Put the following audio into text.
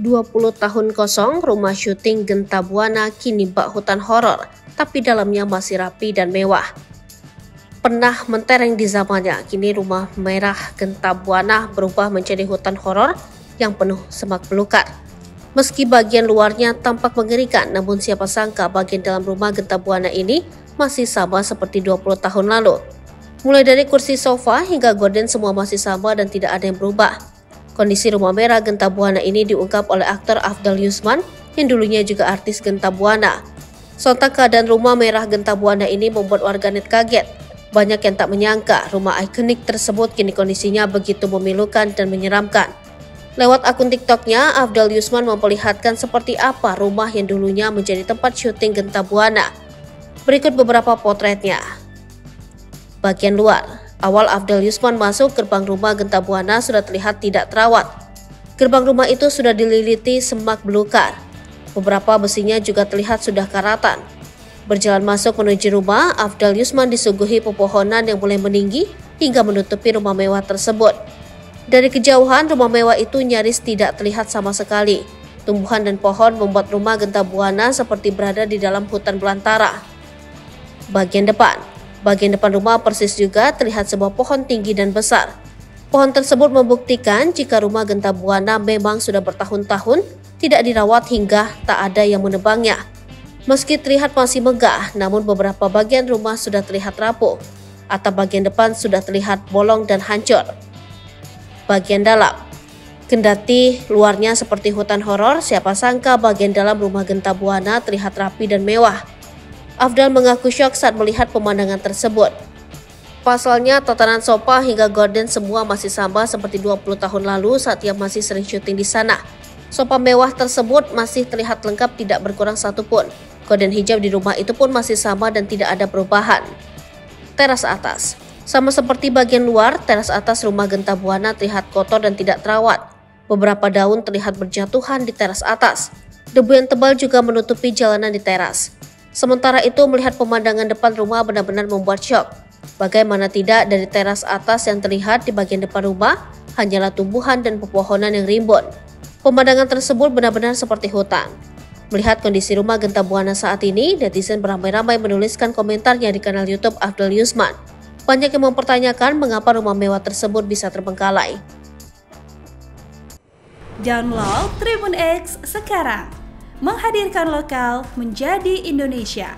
20 tahun kosong, rumah syuting Genta Buana kini bak hutan horor, tapi dalamnya masih rapi dan mewah. Pernah mentereng di zamannya, kini rumah merah Genta Buana berubah menjadi hutan horor yang penuh semak belukar. Meski bagian luarnya tampak mengerikan, namun siapa sangka bagian dalam rumah Genta Buana ini masih sama seperti 20 tahun lalu. Mulai dari kursi sofa hingga gorden semua masih sama dan tidak ada yang berubah. Kondisi rumah merah Genta Buana ini diungkap oleh aktor Afdal Yusman yang dulunya juga artis Genta Buana. Sontak keadaan rumah merah Genta Buana ini membuat warganet kaget. Banyak yang tak menyangka rumah ikonik tersebut kini kondisinya begitu memilukan dan menyeramkan. Lewat akun TikToknya, Afdal Yusman memperlihatkan seperti apa rumah yang dulunya menjadi tempat syuting Genta Buana. Berikut beberapa potretnya. Bagian luar. Awal Afdal Yusman masuk gerbang rumah Genta Buana sudah terlihat tidak terawat. Gerbang rumah itu sudah dililiti semak belukar. Beberapa besinya juga terlihat sudah karatan. Berjalan masuk menuju rumah, Afdal Yusman disuguhi pepohonan yang mulai meninggi hingga menutupi rumah mewah tersebut. Dari kejauhan, rumah mewah itu nyaris tidak terlihat sama sekali. Tumbuhan dan pohon membuat rumah Genta Buana seperti berada di dalam hutan belantara. Bagian depan. Bagian depan rumah persis juga terlihat sebuah pohon tinggi dan besar. Pohon tersebut membuktikan jika rumah Genta Buana memang sudah bertahun-tahun tidak dirawat hingga tak ada yang menebangnya. Meski terlihat masih megah, namun beberapa bagian rumah sudah terlihat rapuh. Atap bagian depan sudah terlihat bolong dan hancur. Bagian dalam. Kendati luarnya seperti hutan horor, siapa sangka bagian dalam rumah Genta Buana terlihat rapi dan mewah. Afdal mengaku syok saat melihat pemandangan tersebut. Pasalnya, tatanan sofa hingga gorden semua masih sama seperti 20 tahun lalu saat ia masih sering syuting di sana. Sofa mewah tersebut masih terlihat lengkap, tidak berkurang satupun. Gorden hijau di rumah itu pun masih sama dan tidak ada perubahan. Teras atas. Sama seperti bagian luar, teras atas rumah Genta Buana terlihat kotor dan tidak terawat. Beberapa daun terlihat berjatuhan di teras atas. Debu yang tebal juga menutupi jalanan di teras. Sementara itu, melihat pemandangan depan rumah benar-benar membuat syok. Bagaimana tidak, dari teras atas yang terlihat di bagian depan rumah hanyalah tumbuhan dan pepohonan yang rimbun. Pemandangan tersebut benar-benar seperti hutan. Melihat kondisi rumah Genta Buana saat ini, netizen beramai-ramai menuliskan komentarnya di kanal YouTube Afdal Yusman. Banyak yang mempertanyakan mengapa rumah mewah tersebut bisa terbengkalai. Download Tribun X sekarang, menghadirkan lokal menjadi Indonesia.